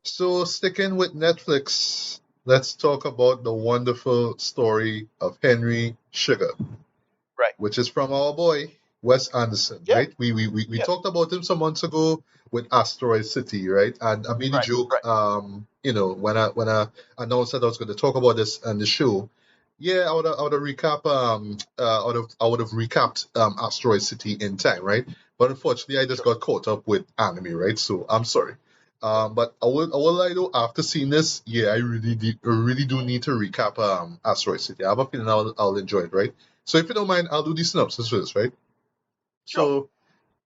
So, sticking with Netflix, let's talk about the wonderful story of Henry Sugar, Right. which is from our boy Wes Anderson, Yeah. right? We Yeah. talked about him some months ago with Asteroid City, right? And I made a Right. joke, Right. when I announced that I was going to talk about this on the show. Yeah, I would have recapped Asteroid City in time, right? But unfortunately, I just Sure. got caught up with anime, right? So I'm sorry. But I will lie though, after seeing this, yeah, I really do need to recap Asteroid City. I have a feeling I'll enjoy it, right? So if you don't mind, I'll do the synopsis first, right? Sure.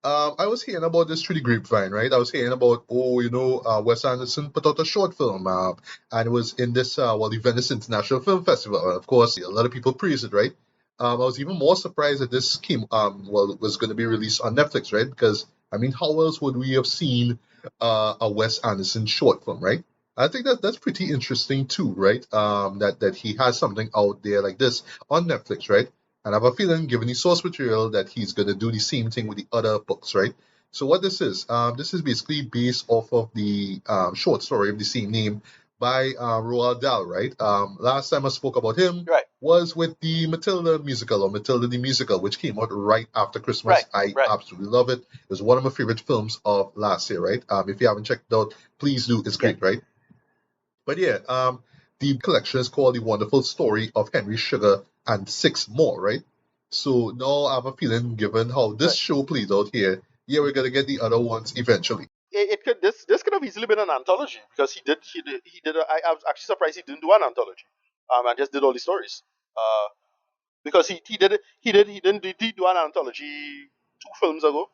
So I was hearing about this through the grapevine, right? I was hearing about, Wes Anderson put out a short film, and it was in this, the Venice International Film Festival. And of course, a lot of people praised it, right? I was even more surprised that this it was going to be released on Netflix, right? Because, I mean, how else would we have seen a Wes Anderson short film, right? I think that's pretty interesting too, right? That he has something out there like this on Netflix, right? And I have a feeling, given the source material, that he's going to do the same thing with the other books, right? So what this is basically based off of the short story of the same name by Roald Dahl, right? Last time I spoke about him Right. was with the Matilda musical, or Matilda the musical, which came out right after Right. Christmas. I Right. absolutely love it. It was one of my favorite films of last year, right? If you haven't checked it out, please do. It's Yeah. great, right? But yeah, the collection is called The Wonderful Story of Henry Sugar and Six More, right? So now I have a feeling, given how this Right. show plays out here, yeah, we're gonna get the other ones eventually. It could this could have easily been an anthology because he did. I was actually surprised he didn't do an anthology. And just did all the stories. Because he did it. He didn't do an anthology 2 films ago.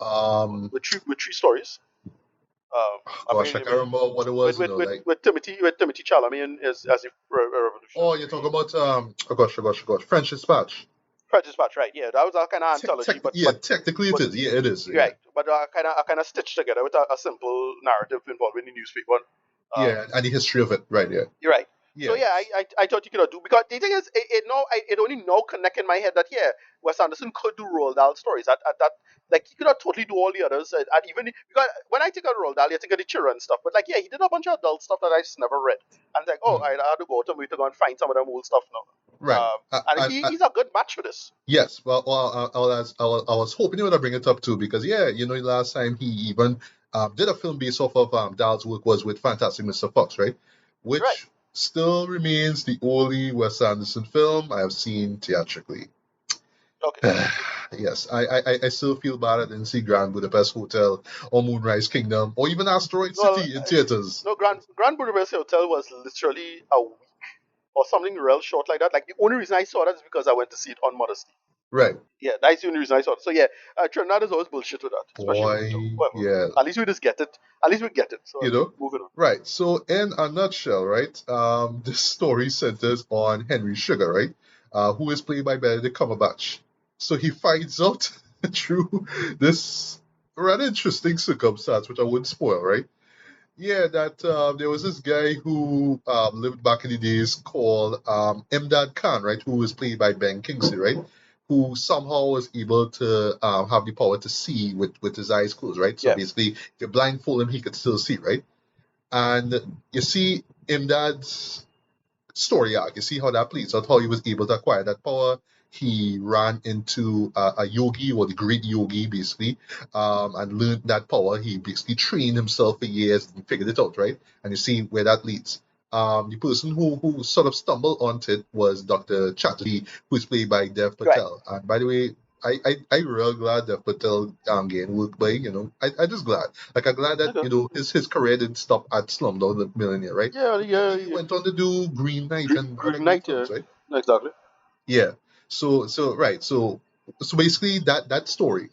Um, With three stories. Um, Gosh, I can't remember what it was, like. with Timothy Chalamet as a Oh, revolutionary. you're talking about French Dispatch. French Dispatch, right? Yeah, that was a kind of anthology, Yeah, technically it but is. Yeah, it is. Yeah, right, but kind of stitched together with a simple narrative involving the newspaper. Um, yeah, and the history of it, right? Yeah, you're right. So yeah. yeah, I thought you could do because the thing is, it only now connect in my head that yeah, Wes Anderson could do Roald Dahl stories. At that like he could have totally do all the others. And even because when I think of Roald Dahl, you think of the children stuff. But like yeah, he did a bunch of adult stuff that I just never read. And it's like oh, I Mm, had to go to me to go and find some of them old stuff now. right. And he's a good match for this. Yes, I was hoping you would bring it up too because yeah, last time he even did a film based off of Dahl's work was with Fantastic Mr. Fox, right? Right. Which still remains the only Wes Anderson film I have seen theatrically. Okay. Yes, I still feel bad I didn't see Grand Budapest Hotel or Moonrise Kingdom or even Asteroid Well, City in theaters. no, Grand Budapest Hotel was literally a week or something real short like that. Like the only reason I saw that is because I went to see it on Mother's Day. Right, Yeah, that's the only reason I saw it. So yeah, Trinidad is always bullshit with that, especially with Hotel. boy, Whatever. yeah, At least we just get it. At least we get it. So you know. moving on. Right. So, in a nutshell, right, this story centers on Henry Sugar, right, who is played by Benedict Cumberbatch. So he finds out through this rather interesting circumstance, which I wouldn't spoil, right? Yeah, that there was this guy who lived back in the days called Imdad Khan, right, who was played by Ben Kingsley, right, who somehow was able to have the power to see with his eyes closed, right? So Yeah. basically, if you blindfold him, he could still see, right? And you see Imdad's story arc. You see how that plays out, how he was able to acquire that power. He ran into a yogi or the great yogi, basically, and learned that power. He basically trained himself for years and figured it out, right? And you see where that leads. The person who sort of stumbled onto it was Dr. Chatterjee, who is played by Dev Right. Patel. And by the way, I real glad Dev Patel getting work by, I just glad. Like, I'm glad that, Okay. his career didn't stop at Slumdog the Millionaire, right? Yeah. Yeah. He Yeah. went on to do Green Knight and other Green great Knight. Yeah. films, right? Exactly. Yeah. So right. So basically, that story,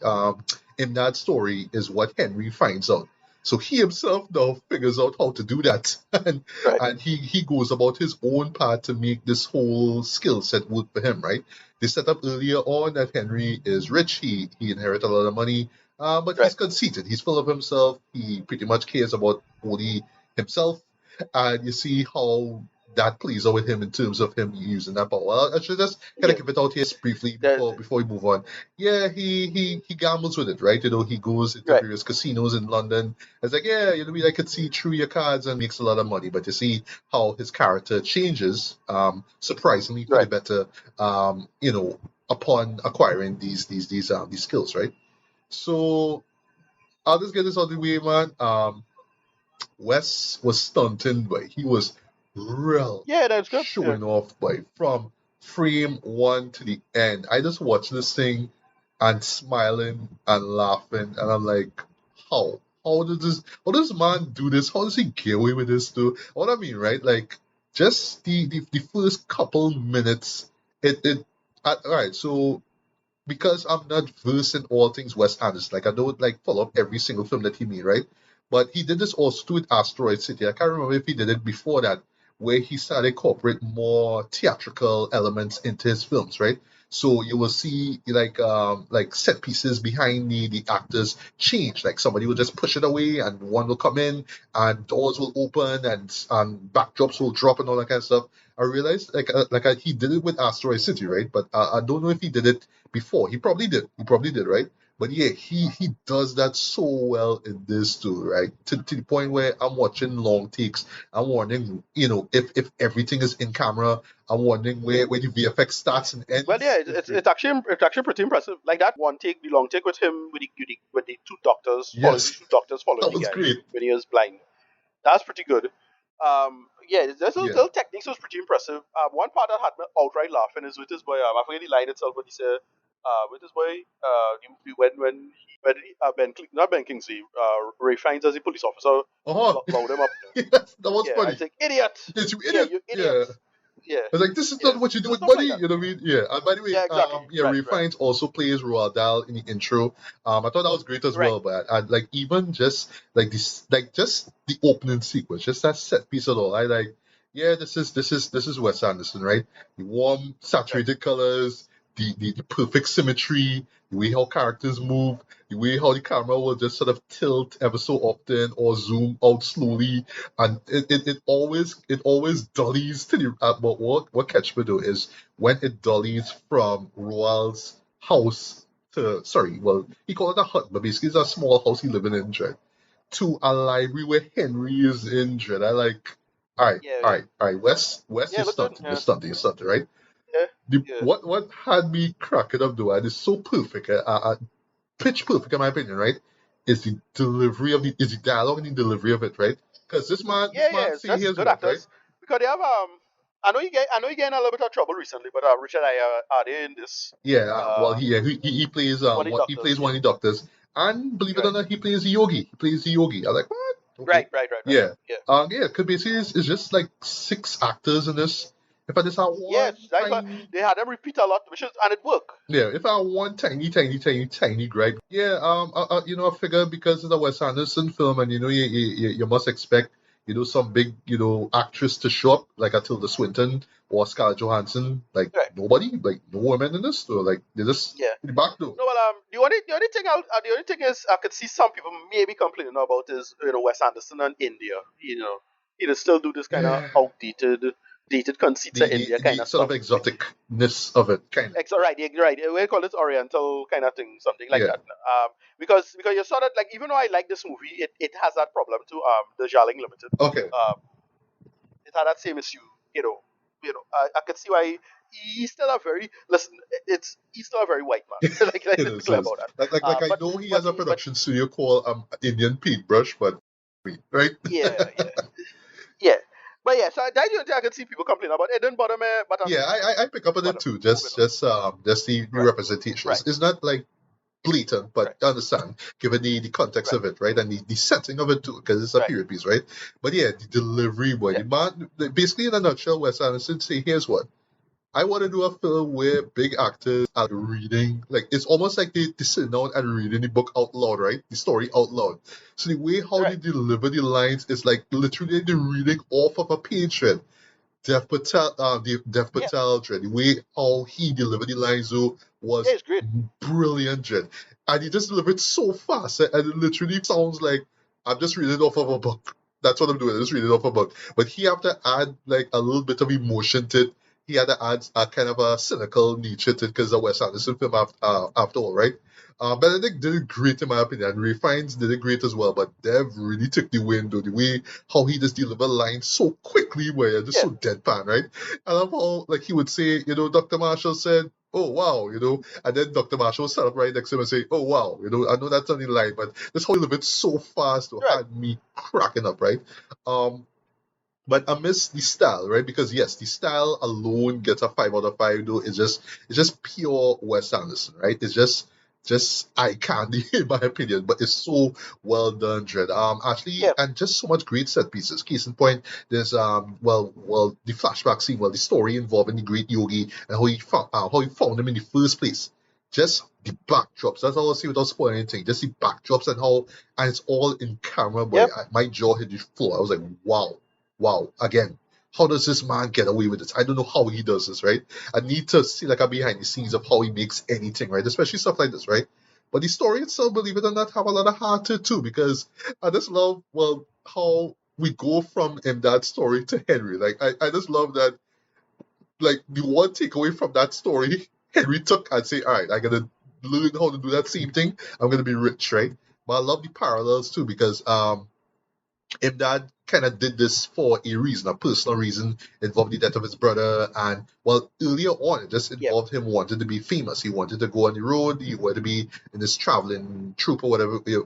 in that story, is what Henry finds out. So he himself now figures out how to do that, and Right. he goes about his own path to make this whole skill set work for him. Right. They set up earlier on that Henry is rich. He inherits a lot of money, but Right. he's conceited. He's full of himself. He pretty much cares about only himself, and you see how that plays out with him in terms of him using that power. Well, I should just kind of Yeah. give it out here briefly The, before we move on. Yeah, he gambles with it, right? He goes into right. various casinos in London. It's like, yeah, I could see through your cards and makes a lot of money. But you see how his character changes, surprisingly for the Right. better, upon acquiring these skills, right? So I'll just get this out of the way, man. Wes was stunting, but he was real Yeah, that's good. Yeah. showing off, by from frame one to the end. I just watched this thing and smiling and laughing, and I'm like, how? How does man do this? How does he get away with this too? What I mean, right? Like just the first couple minutes, all right, so because I'm not versed in all things Wes Anderson. Like I don't like follow up every single film that he made, right? But he did this also with Asteroid City. I can't remember if he did it before that, where he started incorporate more theatrical elements into his films, right? So you will see like set pieces behind the actors change. Like somebody will just push it away and one will come in and doors will open and backdrops will drop and all that kind of stuff. I realized he did it with Asteroid City, right? But I don't know if he did it before. He probably did. He probably did, right? But yeah, he does that so well in this too, right? To the point where I'm watching long takes. I'm wondering, if everything is in camera. I'm wondering where the VFX starts and Well, ends. yeah, It's great. it's actually pretty impressive. Like that one take, the long take with him with the two doctors following Yes, the two doctors following that the was guy great. when he was blind. That's pretty good. Yeah, there's Yeah. little techniques was pretty impressive. One part that had me outright laughing is with his boy. I forget the line itself, but he said, with his boy, not Ben Kingsley, Ray Fiennes as a police officer Oh, wound him up. yes, that was Yeah, I funny. think idiot. Yes, you Yeah, idiot. you idiot. Yeah. Yeah, I was like, this is yeah. not what you do So with stuff money, like that. you know what I mean? Yeah. And by the way, Yeah, exactly. yeah, Right, Ray right, Fiennes also plays Roald Dahl in the intro. I thought that was great as right. well, but I like even just like this, like just the opening sequence, just that set piece at all. I like, yeah, this is Wes Anderson, right? The warm, Right. saturated colors, the perfect symmetry, the way how characters move, the way how the camera will just sort of tilt ever so often or zoom out slowly, and it always dollies to the but what catch me though is when it dollies from Roald's house to, sorry, well, he called it a hut, but basically it's a small house he living in, Dread, to a library where Henry is in, Dread. I like, all right, Yeah, all yeah. right, all right, West Yeah, is look good. stunting, Yeah, right? yeah, The, yeah. what had me cracking up though, and it's so perfect, pitch perfect in my opinion, right? Is the dialogue and the delivery of it, right? Because Yeah, this man yeah, it's say just his good work, right? actors because they have I know you get in a little bit of trouble recently, but Richard I are they in this Yeah, well, uh he plays one of the he doctors, plays yeah. one of the doctors, and believe it or Right. not, he plays the yogi. He plays the yogi. I was like, what? Okay, Right. yeah, Yeah. yeah. Could be serious. It's just like six actors in this. If I just have Yes, one that's why tiny, they had them repeat a lot, which is and it worked. yeah, if I have one tiny gripe, yeah, I figure because it's a Wes Anderson film, and you must expect, some big, actress to show up, like a Tilda Swinton or Scarlett Johansson, like Right. nobody, like no women in this, so like they just Yeah. in the back door. No, well, the only thing is I could see some people maybe complaining about is Wes Anderson and India. He does still do this kind of Yeah. dated conceits of the, the India kind the of sort of stuff, which exoticness of it, kind of. right, yeah, right. We call it Oriental kind of thing, something like Yeah. that. Because you saw that like even though I like this movie, it has that problem too. The Jarling Limited. Okay. Um, it had that same issue. I could see why he's still a very listen. He's still a very white man. like It let's be is. clear It is. about that. Like I know he has a But production studio called Indian Paintbrush, but right? yeah. Yeah. But yeah, so that's the only thing I can see people complain about. It didn't bother me, but Yeah, I pick up on it whatever. too. Moving on. Just the Right, representation. right, It's not like blatant, but right, I understand given the context right. of it, right, and the setting of it too, because it's a Right. period piece, right? But yeah, the delivery, boy, Yeah. the man, basically in a nutshell, Wes Anderson say, here's what I want to do, a film where big actors are reading, like it's almost like they sit down and reading the book out loud, right? The story out loud. So the way how they Right. deliver the lines is like literally they're reading off of a page. Dev Yeah. Patel, Dread, the way how he delivered the lines though Yeah, was it's great. brilliant, Dread. And he just delivered so fast, and it literally sounds like I'm just reading off of a book. That's what I'm doing. I'm just reading off a book. But he had to add like a little bit of emotion to it. He had to add a kind of a cynical nature to it because the Wes Anderson film after all, right? Benedict did it great in my opinion, and Ray Fiennes did it great as well. But Dev really took the win, though. The way how he just delivered lines so quickly, where you're just Yeah, so deadpan, right? I love how like he would say, Dr. Marshall said, "Oh wow," and then Dr. Marshall sat up right next to him and say, "Oh wow," I know that's only line, but this how he delivered so fast to right. had me cracking up, right? Um, but I miss the style, right? Because yes, the style alone gets a 5 out of 5. Though it's just pure Wes Anderson, right? It's just eye candy in my opinion. But it's so well done, Dread. Actually, Yeah, and just so much great set pieces. Case in point, there's the flashback scene, the story involving the great Yogi and how he found him in the first place. Just the backdrops. That's all I see without spoiling anything. Just the backdrops and it's all in camera. Boy, yep, my jaw hit the floor. I was like, wow. Wow, again, how does this man get away with this? I don't know how he does this, right? I need to see like a behind the scenes of how he makes anything, right? Especially stuff like this, right? But the story itself, believe it or not, have a lot of heart to it too, because I just love, how we go from that story to Henry. Like I just love that, like the one takeaway from that story, Henry took and say, all right, I gotta learn how to do that same thing. I'm gonna be rich, right? But I love the parallels too, because if dad kind of did this for a reason, a personal reason, involved the death of his brother, and earlier on, it just yep, involved him wanting to be famous. He wanted to go on the road. He wanted to be in this traveling troupe or whatever you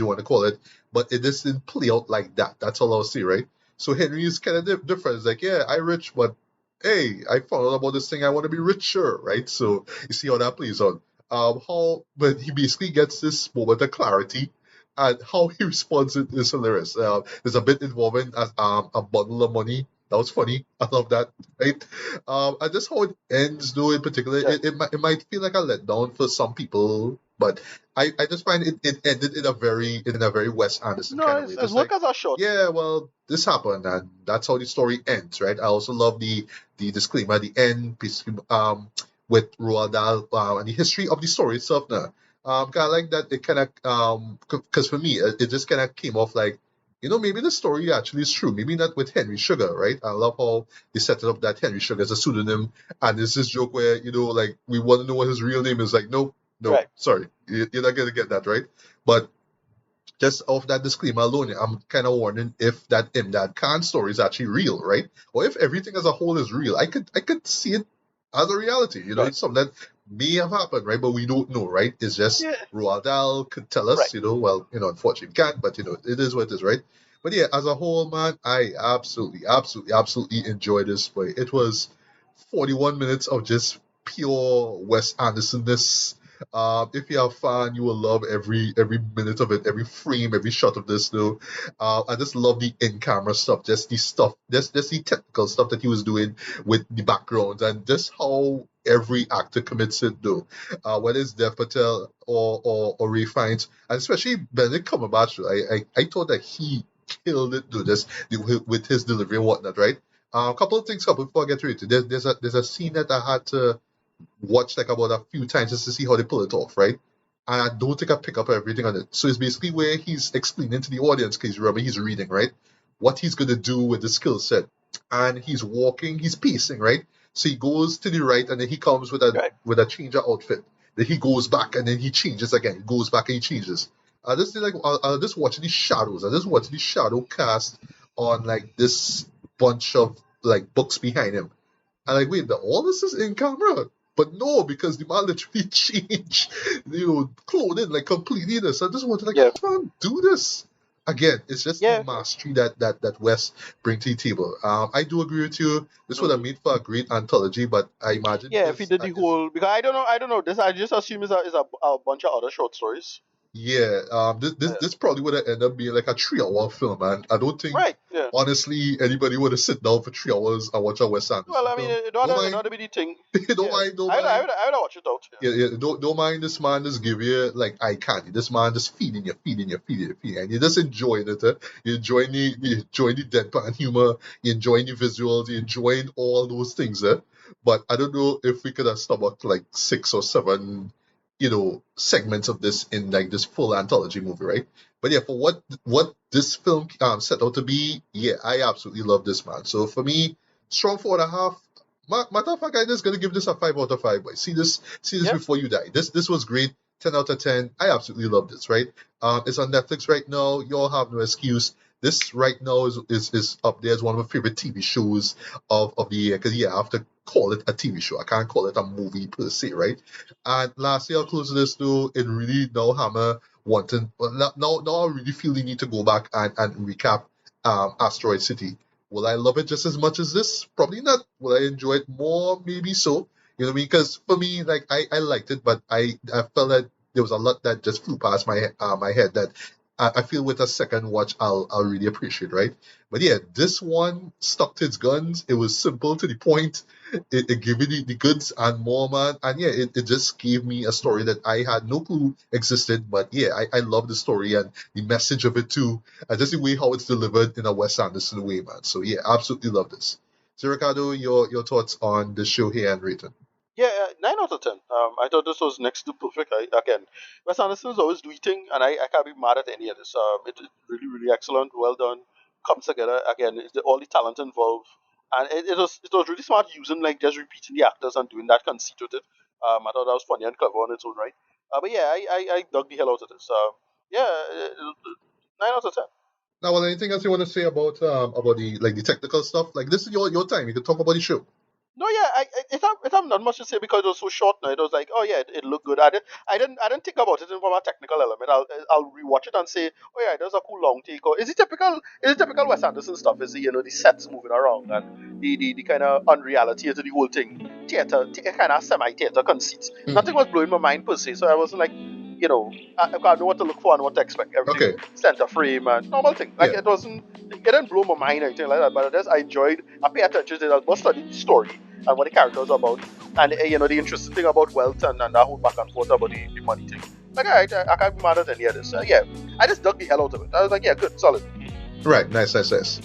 want to call it. But it just didn't play out like that. That's all I'll say, right? So Henry is kind of different. It's like, yeah, I rich, but hey, I found out about this thing. I want to be richer, right? So you see how that plays out. But he basically gets this moment of clarity, and how he responds it is hilarious. There's a bit involving a bundle of money. That was funny. I love that, right? And just how it ends, though, in particular, right. it might feel like a letdown for some people, but I just find it ended in a very Wes Anderson No, kind of way. it's Just work like, as a short. yeah, well, this happened, and that's how the story ends, right? I also love the disclaimer at the end, basically, with Roald Dahl, and the history of the story itself. Now, kind of like that. It kind of because for me, it just kind of came off like, maybe the story actually is true. Maybe not with Henry Sugar, right? I love how they set it up that Henry Sugar is a pseudonym, and there's this joke where like we want to know what his real name is. Like, nope, nope, Right. sorry, you're not gonna get that, right? But just off that disclaimer alone, I'm kind of wondering if that Imdad Khan story is actually real, right? Or if everything as a whole is real. I could see it as a reality. Right. It's something that may have happened, right? But we don't know, right? It's just Yeah. Roald Dahl could tell Right. us, unfortunately we can't, but it is what it is, right? But yeah, as a whole, man, I absolutely, absolutely, absolutely enjoyed this play. It was 41 minutes of just pure Wes Andersonness. If you're a fan, you will love every minute of it, every frame, every shot of this. Though, I just love the in-camera stuff, just the stuff, just the technical stuff that he was doing with the backgrounds, and just how every actor commits it. Though, whether it's Dev Patel or Ray Fiennes, and especially Benedict Cumberbatch, I thought that he killed it. Though, just with his delivery and whatnot, right? A couple of things before I get to it. There's a scene that I had to watch like about a few times just to see how they pull it off, right? And I don't think I pick up everything on it. So it's basically where he's explaining to the audience, because remember he's reading, right? What he's gonna do with the skill set. And he's walking, he's pacing, right? So he goes to the right and then he comes with a Right. with a change of outfit. Then he goes back and then he changes again. He goes back and he changes. I just watching the shadows. I just watching the shadow cast on like this bunch of like books behind him. And like, wait, all this is in camera. But no, because the man literally changed, clothing like completely in this. I just wanted like, Yeah. how does man do this? Again, it's just the Yeah. mastery that Wes bring to the table. I do agree with you. This would have Hmm. made for a great anthology, but I imagine Yeah. If he his did the whole, because I don't know this. I just assume is a bunch of other short stories. yeah, this probably would have ended up being like a 3 hour film, and I don't think Right. Yeah. honestly anybody would have sit down for 3 hours and watch a Wes Well, Anderson I mean, film. Don't it mind, ought to be the thing. don't Yeah. mind, don't mind. I would watch it out. Yeah. Yeah, yeah, don't mind this man just give you like eye candy. This man just feeding you, feeding you, feeding you, feeding you, and you're just enjoying it. You're enjoying the deadpan humor, you're enjoying the visuals, you're enjoying all those things. But I don't know if we could have stomached like 6 or 7 segments of this in like this full anthology movie, right? But yeah, for what this film set out to be, yeah, I absolutely love this, man. So for me, strong 4.5. Matter of fact, I'm just gonna give this a 5 out of 5. Boy, see this Yeah. before you die. This was great. 10 out of 10. I absolutely love this, right? It's on Netflix right now. You all have no excuse. This right now is up there as one of my favorite TV shows of the year. Because yeah, I have to call it a TV show. I can't call it a movie per se, right? And lastly, I'll close this though. It really now hammer wanting. Well, now I really feel the need to go back and recap Asteroid City. Will I love it just as much as this? Probably not. Will I enjoy it more? Maybe so. You know what I mean? Because for me, like I liked it, but I felt that there was a lot that just flew past my head that I feel with a second watch I'll really appreciate, right? But yeah, this one stuck to its guns. It was simple to the point. It gave me the goods and more, man. And yeah, it just gave me a story that I had no clue existed. But yeah, I love the story and the message of it too. And just the way how it's delivered in a Wes Anderson way, man. So yeah, absolutely love this. So Ricardo, your thoughts on the show here and rating? Yeah, 9 out of 10. I thought this was next to perfect. Again, Wes Anderson's always doing thing, and I can't be mad at any of this. It is really, really excellent. Well done. Comes together again. It's all the talent involved, and it was really smart using like just repeating the actors and doing that conceit with it. I thought that was funny and clever on its own right. But yeah, I dug the hell out of this. Yeah, 9 out of 10. Now, well, anything else you want to say about the technical stuff? Like this is your time. You can talk about the show. No, yeah, it have not much to say because it was so short. Now it was like, oh yeah, it looked good. I didn't think about it from a technical element. I'll rewatch it and say, oh yeah, there's a cool long take. Or is it typical Wes Anderson stuff? Is the sets moving around and the kind of unreality to the whole thing, kind of semi theater conceits. Hmm. Nothing was blowing my mind per se, so I wasn't like, I know what to look for and what to expect. Everything Okay. center frame and normal thing. Like Yeah. it didn't blow my mind or anything like that. But I enjoyed. I pay attention to that. I studied the story and what the characters are about, and the interesting thing about wealth and that whole back and forth about the money thing. Like I can't be mad at any of this. Yeah, I just dug the hell out of it. I was like, yeah, good, solid. Right. Nice. Nice. Nice.